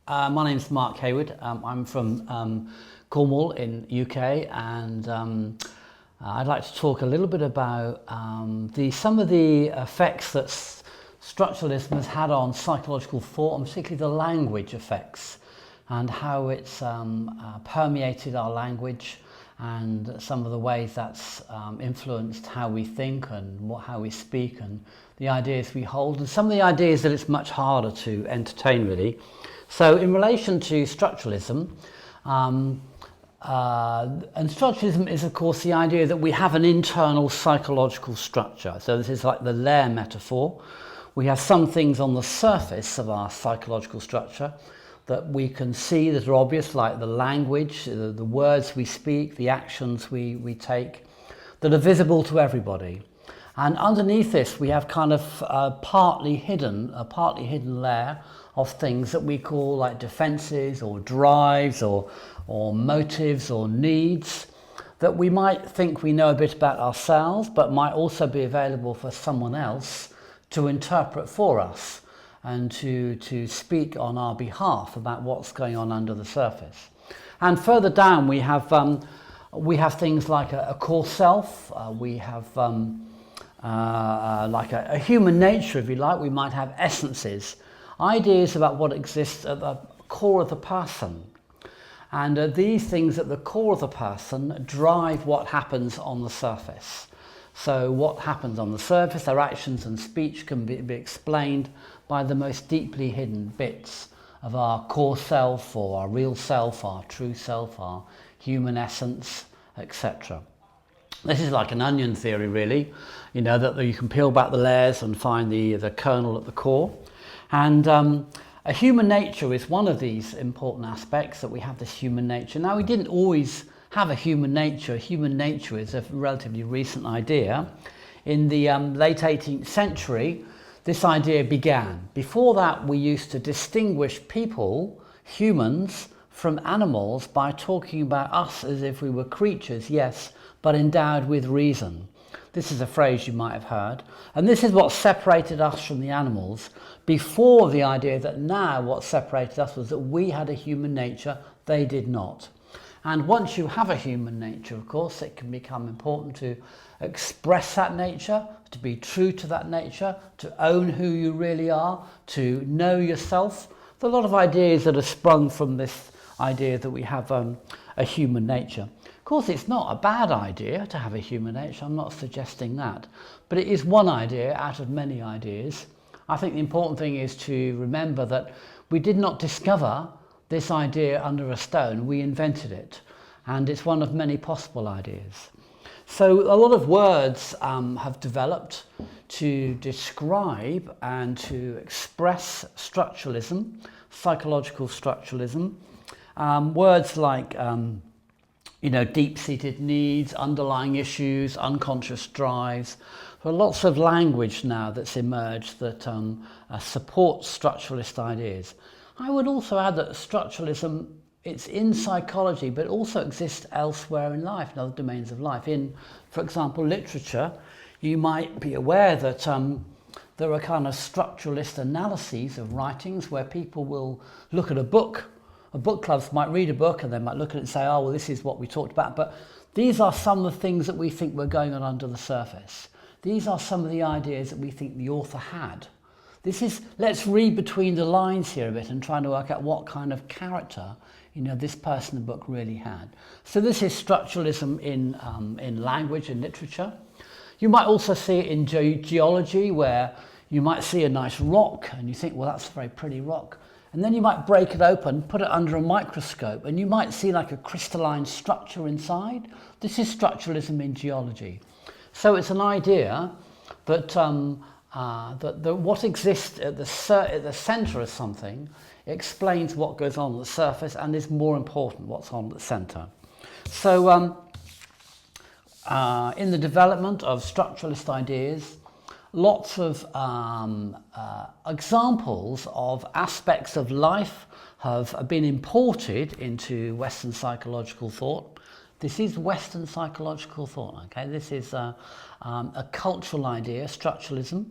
My name's Mark Hayward. I'm from Cornwall in UK, and I'd like to talk a little bit about some of the effects that structuralism has had on psychological thought, and particularly the language effects, and how it's permeated our language, and some of the ways that's influenced how we think and how we speak and the ideas we hold, and some of the ideas that it's much harder to entertain, really. So in relation to structuralism, and structuralism is, of course, the idea that we have an internal psychological structure. So this is like the layer metaphor. We have some things on the surface of our psychological structure that we can see that are obvious, like the language, the words we speak, the actions we take, that are visible to everybody. And underneath this, we have kind of a partly hidden layer of things that we call like defenses or drives or motives or needs that we might think we know a bit about ourselves, but might also be available for someone else to interpret for us and to speak on our behalf about what's going on under the surface. And further down, we have things like a core self. We have like a human nature, if you like. We might have essences, ideas about what exists at the core of the person. And these things at the core of the person drive what happens on the surface. So what happens on the surface, their actions and speech can be explained by the most deeply hidden bits of our core self, or our real self, our true self, our human essence, etc. This is like an onion theory, really, you know, that you can peel back the layers and find the kernel at the core. And a human nature is one of these important aspects, that we have this human nature. Now, we didn't always have a human nature. Human nature is a relatively recent idea. In the late 18th century, this idea began. Before that, we used to distinguish people, humans, from animals by talking about us as if we were creatures, yes, but endowed with reason. This is a phrase you might have heard. And this is what separated us from the animals, before the idea that now what separated us was that we had a human nature, they did not. And once you have a human nature, of course, it can become important to express that nature, to be true to that nature, to own who you really are, to know yourself. There are a lot of ideas that are sprung from this idea that we have a human nature. Of course, it's not a bad idea to have a human nature. I'm not suggesting that. But it is one idea out of many ideas. I think the important thing is to remember that we did not discover this idea under a stone. We invented it. And it's one of many possible ideas. So a lot of words have developed to describe and to express structuralism, psychological structuralism. Words like deep-seated needs, underlying issues, unconscious drives. There are lots of language now that's emerged that supports structuralist ideas. I would also add that structuralism, it's in psychology, but also exists elsewhere in life, in other domains of life. In, for example, literature, you might be aware that there are kind of structuralist analyses of writings where people will look at a book. Book clubs might read a book and they might look at it and say, oh, well, this is what we talked about. But these are some of the things that we think were going on under the surface. These are some of the ideas that we think the author had. Let's read between the lines here a bit and try to work out what kind of character, this person in the book really had. So this is structuralism in language and literature. You might also see it in geology, where you might see a nice rock and you think, well, that's a very pretty rock. And then you might break it open, put it under a microscope, and you might see like a crystalline structure inside. This is structuralism in geology. So it's an idea that what exists at the centre of something explains what goes on at the surface, and is more important what's on the centre. So in the development of structuralist ideas, lots of examples of aspects of life have been imported into Western psychological thought. This is Western psychological thought, okay? This is a cultural idea, structuralism,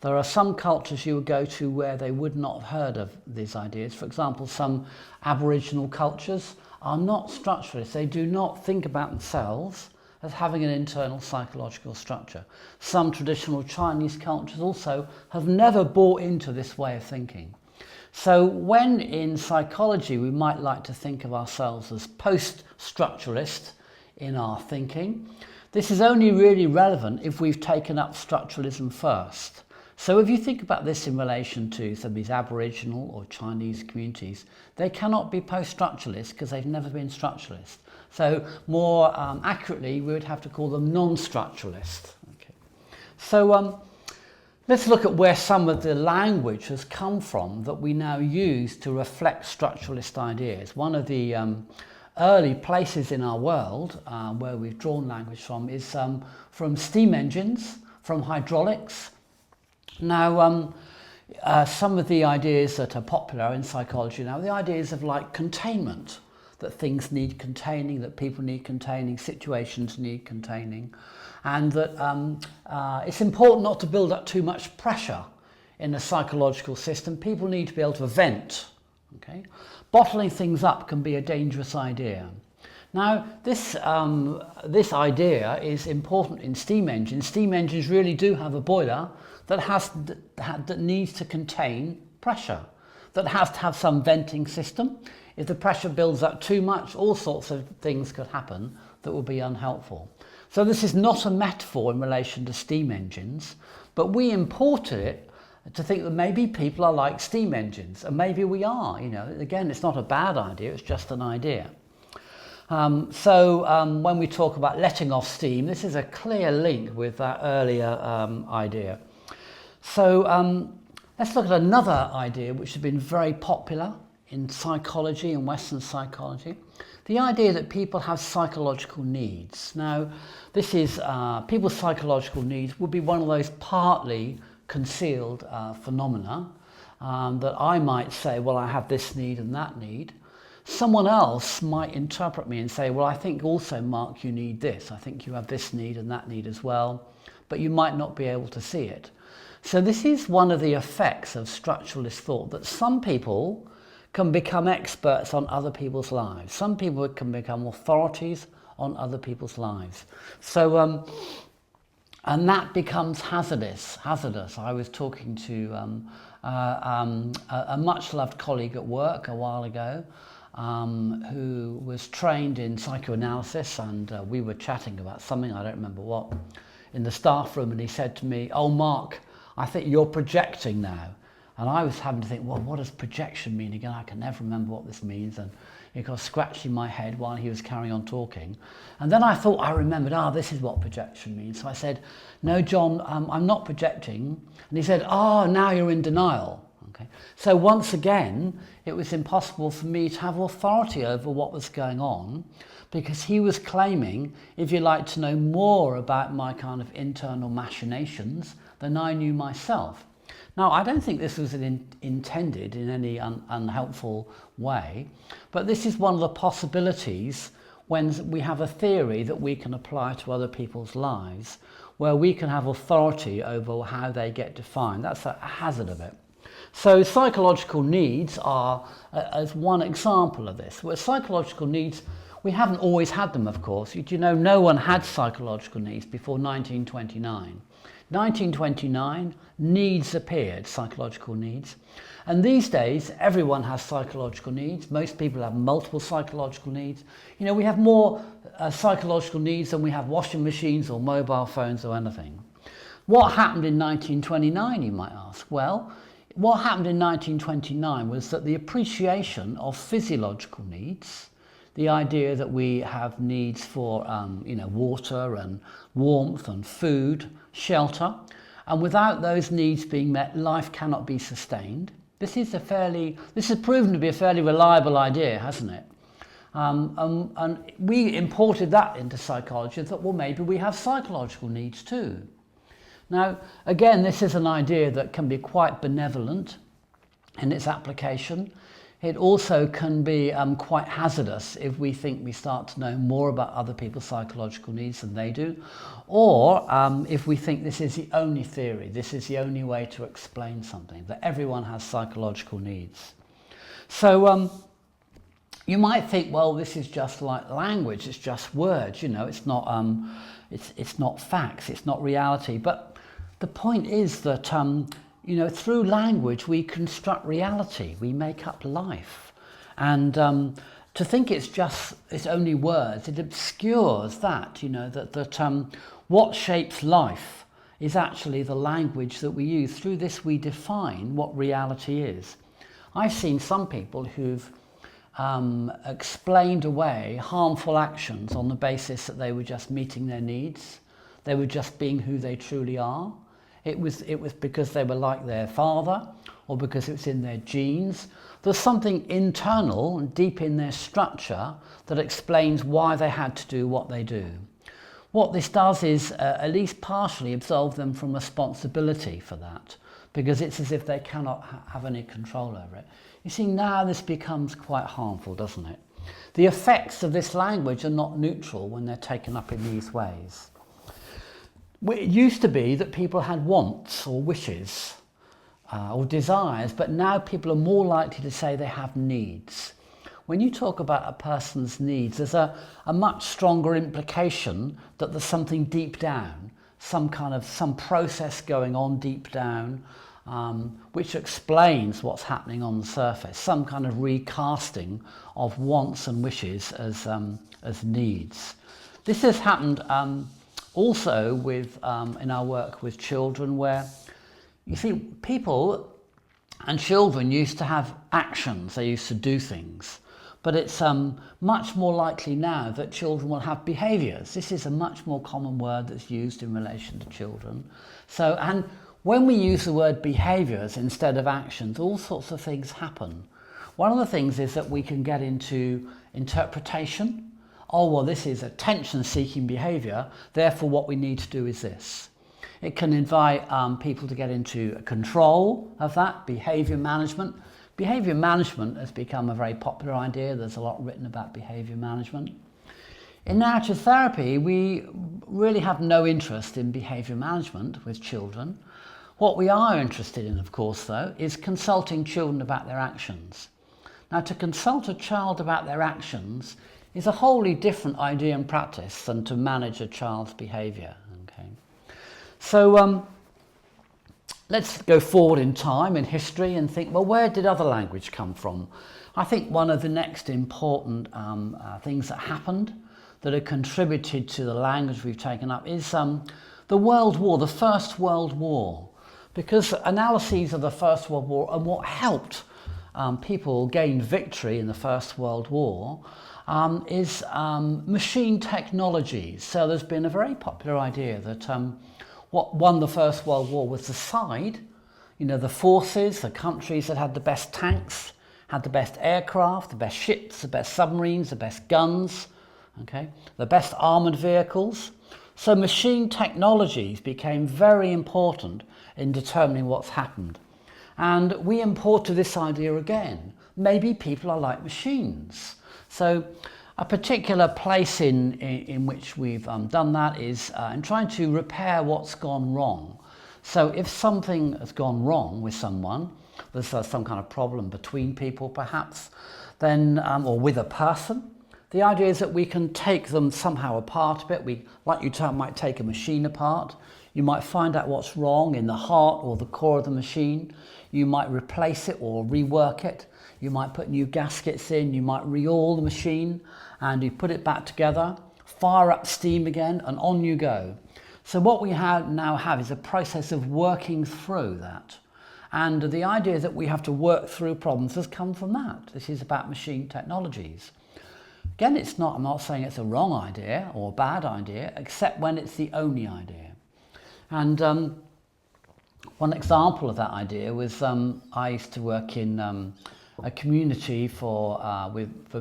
There are some cultures you would go to where they would not have heard of these ideas. For example, some Aboriginal cultures are not structuralists. They do not think about themselves as having an internal psychological structure. Some traditional Chinese cultures also have never bought into this way of thinking. So when in psychology we might like to think of ourselves as post-structuralist in our thinking, this is only really relevant if we've taken up structuralism first. So if you think about this in relation to some of these Aboriginal or Chinese communities, they cannot be post-structuralist because they've never been structuralist. So more accurately, we would have to call them non-structuralist. Okay. So let's look at where some of the language has come from that we now use to reflect structuralist ideas. One of the early places in our world where we've drawn language from is from steam engines, from hydraulics. Now, some of the ideas that are popular in psychology now are the ideas of like containment, that things need containing, that people need containing, situations need containing, and that it's important not to build up too much pressure in a psychological system. People need to be able to vent. Okay? Bottling things up can be a dangerous idea. Now, this idea is important in steam engines. Steam engines really do have a boiler that needs to contain pressure, that has to have some venting system. If the pressure builds up too much, all sorts of things could happen that would be unhelpful. So this is not a metaphor in relation to steam engines, but we imported it to think that maybe people are like steam engines, and maybe we are. You know, again, it's not a bad idea, it's just an idea. When we talk about letting off steam, this is a clear link with that earlier idea. So let's look at another idea which has been very popular in psychology and Western psychology, the idea that people have psychological needs. Now, this is people's psychological needs would be one of those partly concealed phenomena that I might say, well, I have this need and that need. Someone else might interpret me and say, well, I think also, Mark, you need this. I think you have this need and that need as well, but you might not be able to see it. So this is one of the effects of structuralist thought, that some people can become experts on other people's lives. Some people can become authorities on other people's lives. So, and that becomes hazardous. I was talking to a much-loved colleague at work a while ago who was trained in psychoanalysis, and we were chatting about something, I don't remember what, in the staff room, and he said to me, "Oh, Mark, I think you're projecting now." And I was having to think, well, what does projection mean again? I can never remember what this means. And it got scratching my head while he was carrying on talking. And then I thought, I remembered, this is what projection means. So I said, "No, John, I'm not projecting." And he said, now you're in denial. Okay. So once again, it was impossible for me to have authority over what was going on, because he was claiming, if you like to know more about my kind of internal machinations than I knew myself. Now, I don't think this was intended in any unhelpful way, but this is one of the possibilities when we have a theory that we can apply to other people's lives, where we can have authority over how they get defined. That's a hazard of it. So psychological needs are as one example of this. Where psychological needs, we haven't always had them, of course. You know, no one had psychological needs before 1929. 1929, needs appeared, psychological needs. And these days, everyone has psychological needs. Most people have multiple psychological needs. You know, we have more psychological needs than we have washing machines or mobile phones or anything. What happened in 1929, you might ask? Well, what happened in 1929 was that the appreciation of physiological needs, the idea that we have needs for water and warmth and food, shelter, and without those needs being met, life cannot be sustained. This has proven to be a fairly reliable idea, hasn't it? And we imported that into psychology and thought, well, maybe we have psychological needs too. Now, again, this is an idea that can be quite benevolent in its application. It also can be quite hazardous if we think we start to know more about other people's psychological needs than they do, or if we think this is the only theory, this is the only way to explain something, that everyone has psychological needs. So you might think, well, this is just like language, it's just words, you know, it's not facts, it's not reality. But the point is that you know, through language we construct reality, we make up life, and to think it's only words, it obscures that, you know, that what shapes life is actually the language that we use. Through this we define what reality is. I've seen some people who've explained away harmful actions on the basis that they were just meeting their needs, they were just being who they truly are. It was because they were like their father, or because it was in their genes. There's something internal and deep in their structure that explains why they had to do what they do. What this does is at least partially absolve them from responsibility for that, because it's as if they cannot have any control over it. You see, now this becomes quite harmful, doesn't it? The effects of this language are not neutral when they're taken up in these ways. It used to be that people had wants or wishes or desires, but now people are more likely to say they have needs. When you talk about a person's needs, there's a much stronger implication that there's something deep down, some process going on deep down, which explains what's happening on the surface, some kind of recasting of wants and wishes as needs. This has happened also with in our work with children, where you see people and children used to have actions, they used to do things, but it's much more likely now that children will have behaviours. This is a much more common word that's used in relation to children. So, and when we use the word behaviours instead of actions, all sorts of things happen. One of the things is that we can get into interpretation. Oh, well, this is attention-seeking behaviour, therefore what we need to do is this. It can invite people to get into control of that, behaviour management. Behaviour management has become a very popular idea. There's a lot written about behaviour management. In narrative therapy, we really have no interest in behaviour management with children. What we are interested in, of course, though, is consulting children about their actions. Now, to consult a child about their actions is a wholly different idea and practice than to manage a child's behaviour. Okay. So let's go forward in time, in history, and think, well, where did other language come from? I think one of the next important things that happened that have contributed to the language we've taken up is the World War, the First World War. Because analyses of the First World War and what helped people gain victory in the First World War is machine technologies. So there's been a very popular idea that what won the First World War was the side, you know, the forces, the countries that had the best tanks, had the best aircraft, the best ships, the best submarines, the best guns, okay, the best armoured vehicles. So machine technologies became very important in determining what's happened. And we imported this idea again. Maybe people are like machines. So a particular place in which we've done that is in trying to repair what's gone wrong. So if something has gone wrong with someone, there's some kind of problem between people perhaps, then or with a person, the idea is that we can take them somehow apart a bit. We, like you might take a machine apart. You might find out what's wrong in the heart or the core of the machine. You might replace it or rework it. You might put new gaskets in. You might re-oil the machine and you put it back together, fire up steam again, and on you go. So what we now have is a process of working through that. And the idea that we have to work through problems has come from that. This is about machine technologies. Again, I'm not saying it's a wrong idea or a bad idea, except when it's the only idea. And one example of that idea was I used to work in a community for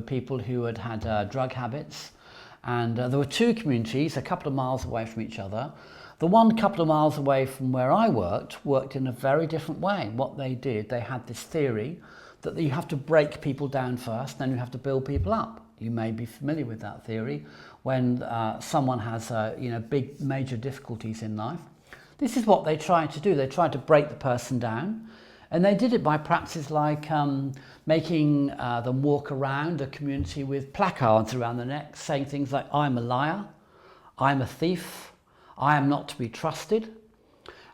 people who had drug habits. And there were two communities a couple of miles away from each other. The one couple of miles away from where I worked in a very different way. What they did, they had this theory that you have to break people down first, then you have to build people up. You may be familiar with that theory when someone has big major difficulties in life. This is what they tried to do. They tried to break the person down, and they did it by practices like making them walk around a community with placards around their neck saying things like, "I'm a liar, I'm a thief, I am not to be trusted."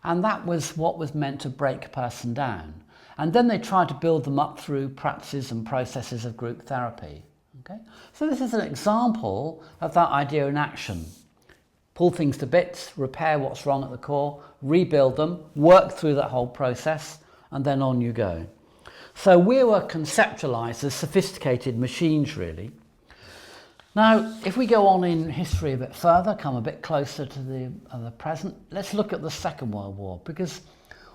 And that was what was meant to break a person down. And then they tried to build them up through practices and processes of group therapy. Okay? So this is an example of that idea in action. Pull things to bits, repair what's wrong at the core, rebuild them, work through that whole process, and then on you go. So we were conceptualized as sophisticated machines, really. Now, if we go on in history a bit further, come a bit closer to the present, let's look at the Second World War, because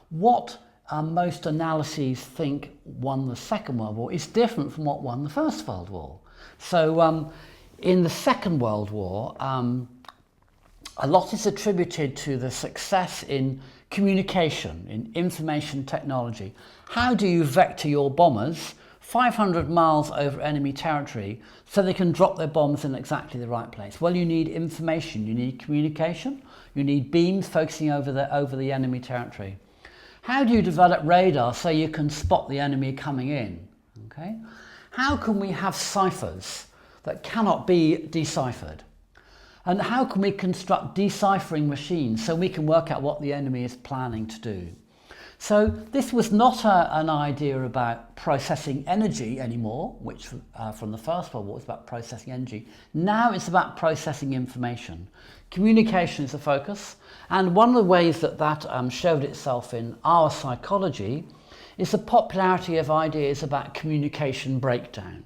what most analyses think won the Second World War is different from what won the First World War. So in the Second World War, a lot is attributed to the success in communication, in information technology. How do you vector your bombers 500 miles over enemy territory so they can drop their bombs in exactly the right place? Well, you need information, you need communication, you need beams focusing over the enemy territory. How do you develop radar so you can spot the enemy coming in? Okay? How can we have ciphers that cannot be deciphered? And how can we construct deciphering machines so we can work out what the enemy is planning to do? So this was not an idea about processing energy anymore, which from the First World War was about processing energy. Now it's about processing information. Communication is the focus, and one of the ways that showed itself in our psychology is the popularity of ideas about communication breakdown.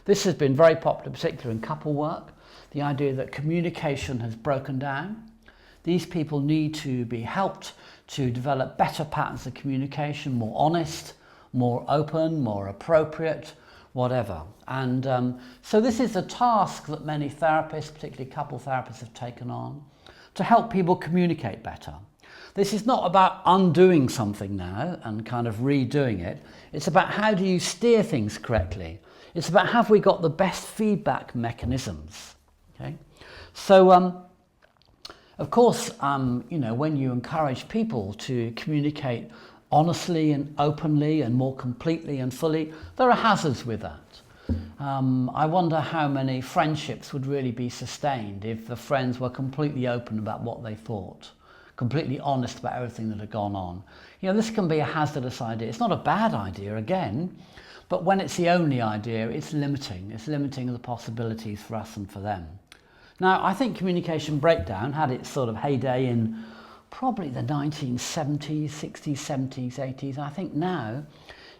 This has been very popular, particularly in couple work, the idea that communication has broken down. These people need to be helped to develop better patterns of communication, more honest, more open, more appropriate, whatever. And so this is a task that many therapists, particularly couple therapists, have taken on to help people communicate better. This is not about undoing something now and kind of redoing it. It's about how do you steer things correctly. It's about have we got the best feedback mechanisms. Okay? So of course, when you encourage people to communicate honestly and openly and more completely and fully, there are hazards with that. I wonder how many friendships would really be sustained if the friends were completely open about what they thought, completely honest about everything that had gone on. This can be a hazardous idea. It's not a bad idea, again, but when it's the only idea, it's limiting. It's limiting the possibilities for us and for them. Now, I think communication breakdown had its sort of heyday in probably the 1970s, 60s, 70s, 80s. I think now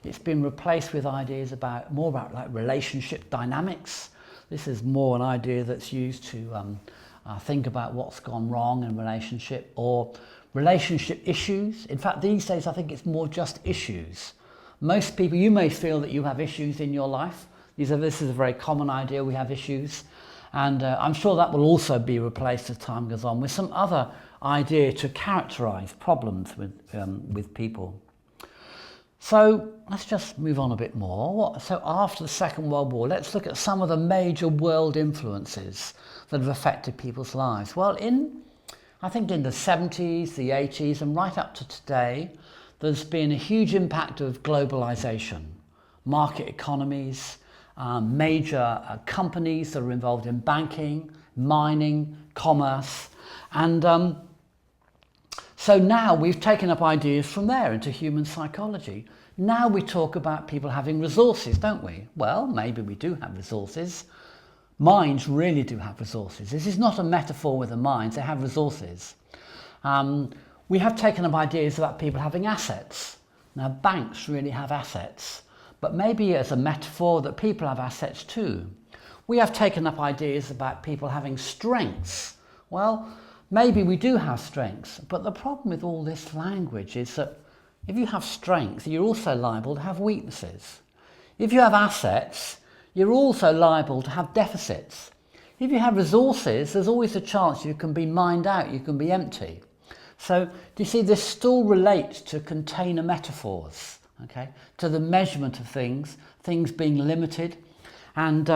it's been replaced with ideas more about like relationship dynamics. This is more an idea that's used to think about what's gone wrong in relationship or relationship issues. In fact, these days I think it's more just issues. Most people, you may feel that you have issues in your life. This is a very common idea, we have issues. And I'm sure that will also be replaced as time goes on with some other idea to characterize problems with people. So let's just move on a bit more. So after the Second World War, let's look at some of the major world influences that have affected people's lives. Well, I think in the 70s, the 80s, and right up to today, there's been a huge impact of globalization, market economies, major companies that are involved in banking, mining, commerce, and so now we've taken up ideas from there into human psychology. Now we talk about people having resources, don't we? Well, maybe we do have resources. Minds really do have resources. This is not a metaphor with the minds, they have resources. We have taken up ideas about people having assets. Now, banks really have assets, but maybe as a metaphor that people have assets too. We have taken up ideas about people having strengths. Well, maybe we do have strengths, but the problem with all this language is that if you have strengths, you're also liable to have weaknesses. If you have assets, you're also liable to have deficits. If you have resources, there's always a chance you can be mined out, you can be empty. So, do you see, this still relates to container metaphors okay, to the measurement of things being limited. And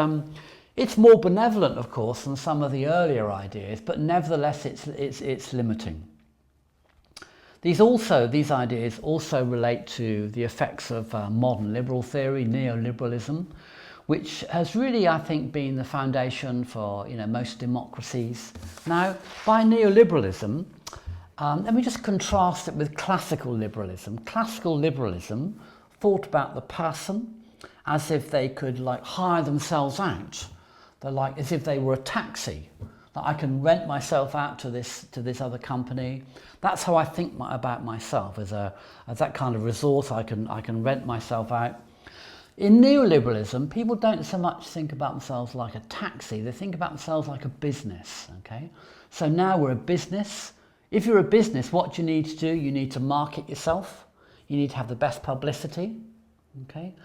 it's more benevolent, of course, than some of the earlier ideas, but nevertheless it's limiting. These ideas also relate to the effects of modern liberal theory, neoliberalism, which has really, I think, been the foundation for most democracies. Now, by neoliberalism, let me just contrast it with classical liberalism. Classical liberalism thought about the person as if they could hire themselves out. They're like as if they were a taxi. I can rent myself out to this other company. That's how I think about myself as that kind of resource. I can rent myself out. In neoliberalism, people don't so much think about themselves like a taxi. They think about themselves like a business. Okay, so now we're a business. If you're a business, what do you need to do? You need to market yourself. You need to have the best publicity. Okay,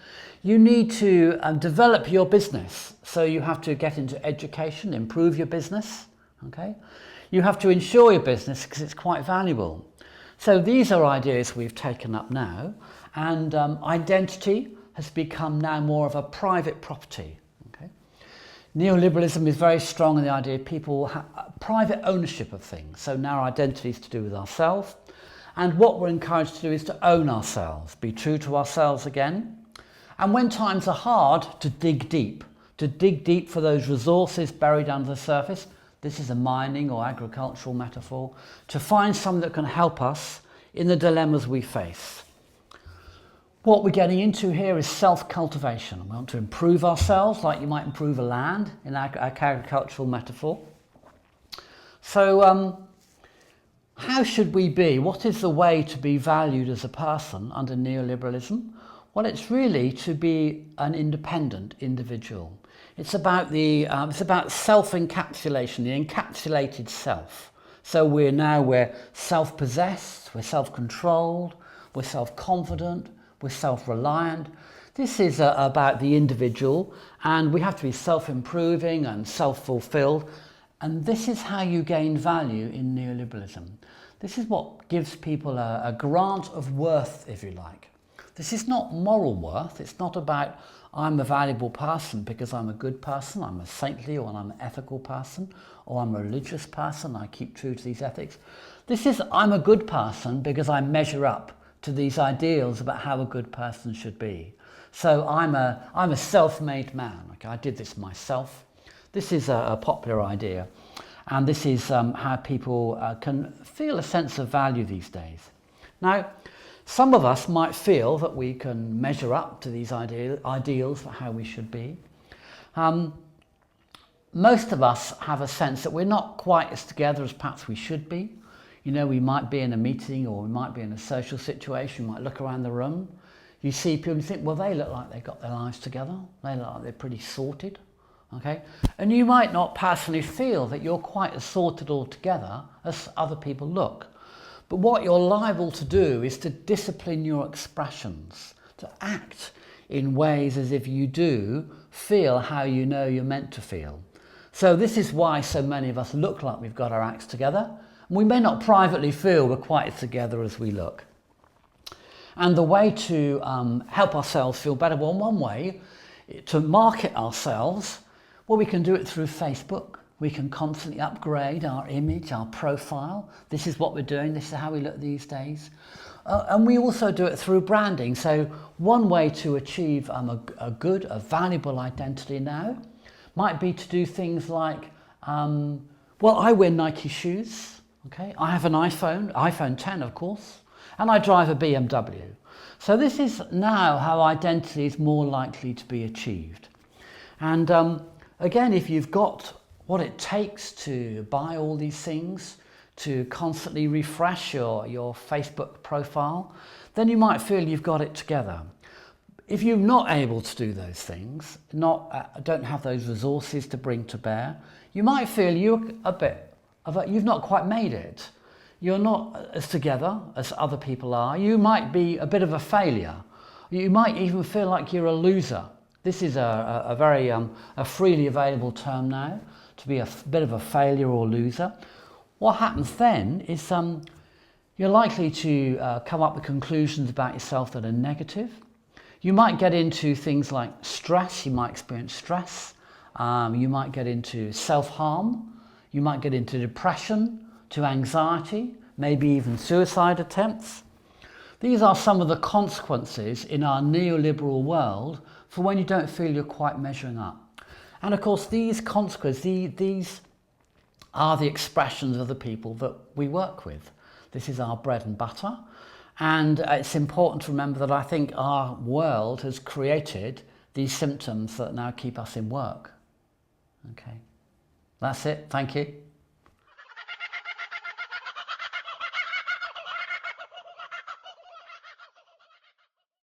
you need to develop your business, so you have to get into education, improve your business. Okay, you have to insure your business because it's quite valuable. So these are ideas we've taken up now, and identity has become now more of a private property. Okay, neoliberalism is very strong in the idea of people private ownership of things. So now our identity is to do with ourselves. And what we're encouraged to do is to own ourselves, be true to ourselves again. And when times are hard, to dig deep for those resources buried under the surface. This is a mining or agricultural metaphor, to find something that can help us in the dilemmas we face. What we're getting into here is self-cultivation. We want to improve ourselves like you might improve a land in our agricultural metaphor. So, how should we be? What is the way to be valued as a person under neoliberalism? Well, it's really to be an independent individual. It's about self-encapsulation, the encapsulated self. So we're self-possessed, we're self-controlled, we're self-confident, we're self-reliant. This is about the individual, and we have to be self-improving and self-fulfilled. And this is how you gain value in neoliberalism. This is what gives people a grant of worth, if you like. This is not moral worth. It's not about I'm a valuable person because I'm a good person, I'm a saintly or I'm an ethical person, or I'm a religious person, I keep true to these ethics. This is I'm a good person because I measure up to these ideals about how a good person should be. So I'm a self-made man. Okay, I did this myself. This is a popular idea, and this is how people can feel a sense of value these days. Now, some of us might feel that we can measure up to these ideals for how we should be. Most of us have a sense that we're not quite as together as perhaps we should be. We might be in a meeting or we might be in a social situation, we might look around the room. You see people and think, well, they look like they've got their lives together. They look like they're pretty sorted. Okay, and you might not personally feel that you're quite as sorted altogether as other people look. But what you're liable to do is to discipline your expressions, to act in ways as if you do feel how you know you're meant to feel. So this is why so many of us look like we've got our acts together. And we may not privately feel we're quite as together as we look. And the way to help ourselves feel better, well, one way to market ourselves, well, we can do it through Facebook. We can constantly upgrade our image, our profile. This is what we're doing. This is how we look these days. And we also do it through branding. So one way to achieve a valuable identity now might be to do things like, well, I wear Nike shoes. Okay, I have an iPhone 10, of course, and I drive a BMW. So this is now how identity is more likely to be achieved. And again, if you've got what it takes to buy all these things, to constantly refresh your Facebook profile, then you might feel you've got it together. If you're not able to do those things, don't have those resources to bring to bear, you might feel you've not quite made it. You're not as together as other people are. You might be a bit of a failure. You might even feel like you're a loser. This is a very freely available term now, to be a bit of a failure or loser. What happens then is You're likely to come up with conclusions about yourself that are negative. You might get into things like stress. You might experience stress. You might get into self-harm. You might get into depression, to anxiety, maybe even suicide attempts. These are some of the consequences in our neoliberal world for when you don't feel you're quite measuring up. And of course, these consequences, these are the expressions of the people that we work with. This is our bread and butter. And it's important to remember that I think our world has created these symptoms that now keep us in work. Okay, that's it. Thank you.